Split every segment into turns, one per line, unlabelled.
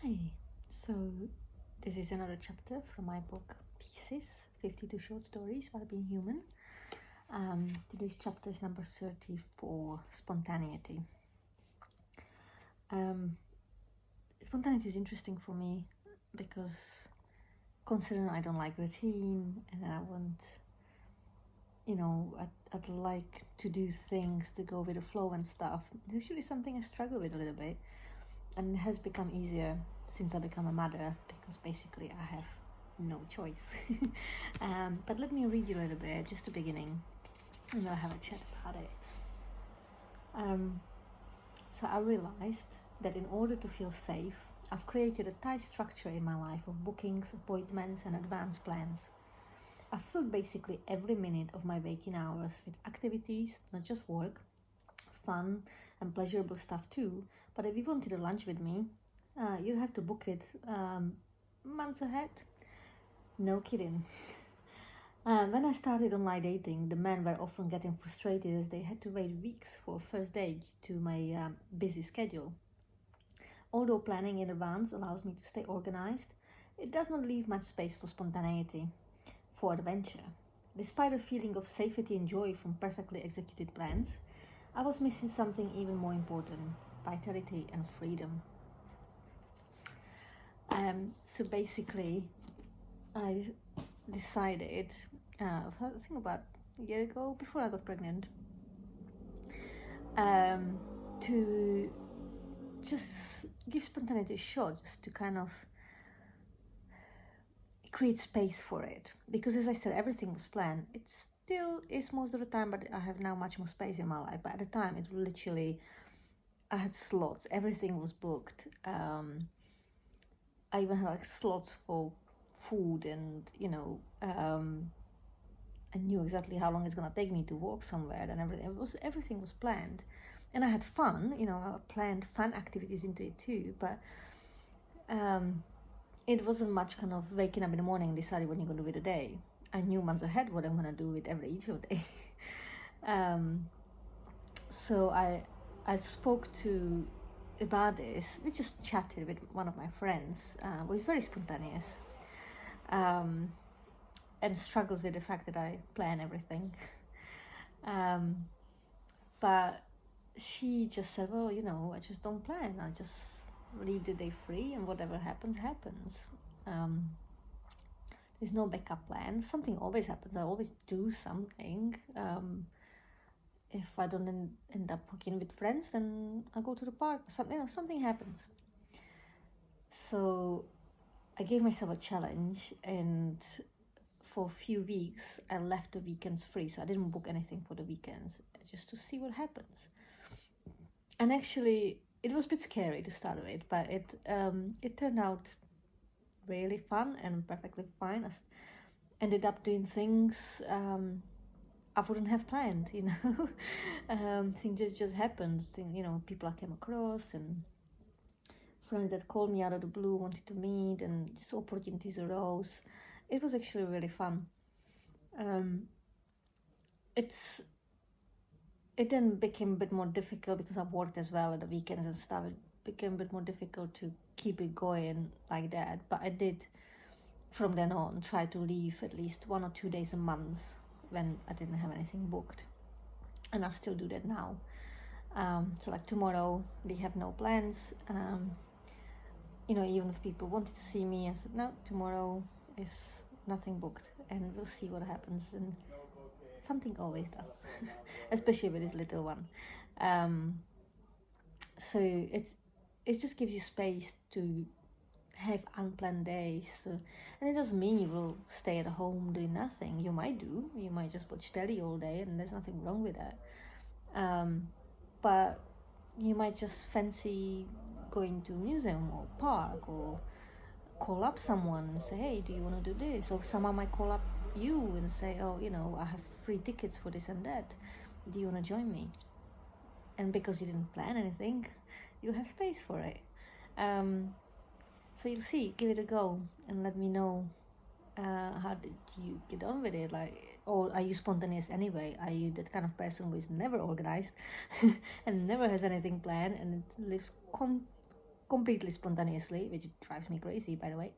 Hi, so this is another chapter from my book Pieces 52 Short Stories About Being Human. Today's chapter is number 34, Spontaneity. Spontaneity is interesting for me because considering I don't like routine and I want, I'd like to do things to go with the flow and stuff. It's usually something I struggle with a little bit. And it has become easier since I become a mother because basically I have no choice. But let me read you a little bit, just the beginning, and we'll have a chat about it. So I realized that in order to feel safe, I've created a tight structure in my life of bookings, appointments, and advanced plans. I've filled basically every minute of my waking hours with activities, not just work, fun and pleasurable stuff too. But if you wanted a lunch with me, you'd have to book it months ahead. No kidding. When I started online dating, the men were often getting frustrated as they had to wait weeks for a first date due to my busy schedule. Although planning in advance allows me to stay organized, it does not leave much space for spontaneity, for adventure. Despite a feeling of safety and joy from perfectly executed plans, I was missing something even more important: vitality and freedom. So basically, I decided, I think about a year ago, before I got pregnant, to just give spontaneity a shot, just to kind of create space for it. Because as I said, everything was planned. It still is most of the time, but I have now much more space in my life. But at the time, it literally, I had slots, everything was booked. I even had like slots for food, and I knew exactly how long it's gonna take me to walk somewhere, and everything was planned. And I had fun, I planned fun activities into it too, but it wasn't much kind of waking up in the morning and deciding what you're gonna do with the day. I knew months ahead what I'm gonna do with each of the day. So I spoke to about this. We just chatted with one of my friends who is very spontaneous and struggles with the fact that I plan everything. But she just said, well, I just don't plan. I just leave the day free, and whatever happens, happens. There's no backup plan. Something always happens. I always do something. If I don't end up working with friends, then I go to the park. Something happens. So I gave myself a challenge, and for a few weeks I left the weekends free. So I didn't book anything for the weekends, just to see what happens. And actually, it was a bit scary to start with, but it turned out really fun and perfectly fine. I ended up doing things I wouldn't have planned, things just happened. People I came across, and friends that called me out of the blue, wanted to meet, and just opportunities arose. It was actually really fun. It then became a bit more difficult because I worked as well at the weekends and stuff. It became a bit more difficult to keep it going like that, but I did from then on try to leave at least 1 or 2 days a month when I didn't have anything booked, and I still do that now. So like tomorrow we have no plans. Even if people wanted to see me, I said no, tomorrow is nothing booked, and we'll see what happens. And something always does, especially with this little one. So it just gives you space to have unplanned days, and it doesn't mean you will stay at home doing nothing. You might just watch telly all day, and there's nothing wrong with that. But you might just fancy going to a museum or park, or call up someone and say, hey, do you want to do this? Or someone might call up you and say, oh, I have free tickets for this and that, do you want to join me? And because you didn't plan anything, you have space for it. So you'll see, give it a go and let me know, how did you get on with it? Or are you spontaneous anyway? Are you that kind of person who is never organized and never has anything planned, and it lives completely spontaneously, which drives me crazy, by the way.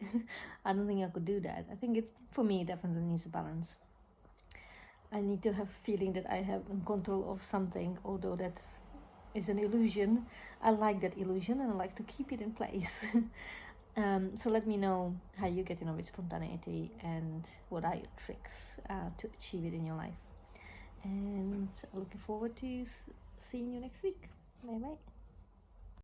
I don't think I could do that. I think it, for me, definitely needs a balance. I need to have feeling that I have in control of something, although that is an illusion. I like that illusion and I like to keep it in place. So let me know how you get with spontaneity and what are your tricks to achieve it in your life. And looking forward to seeing you next week. Bye bye.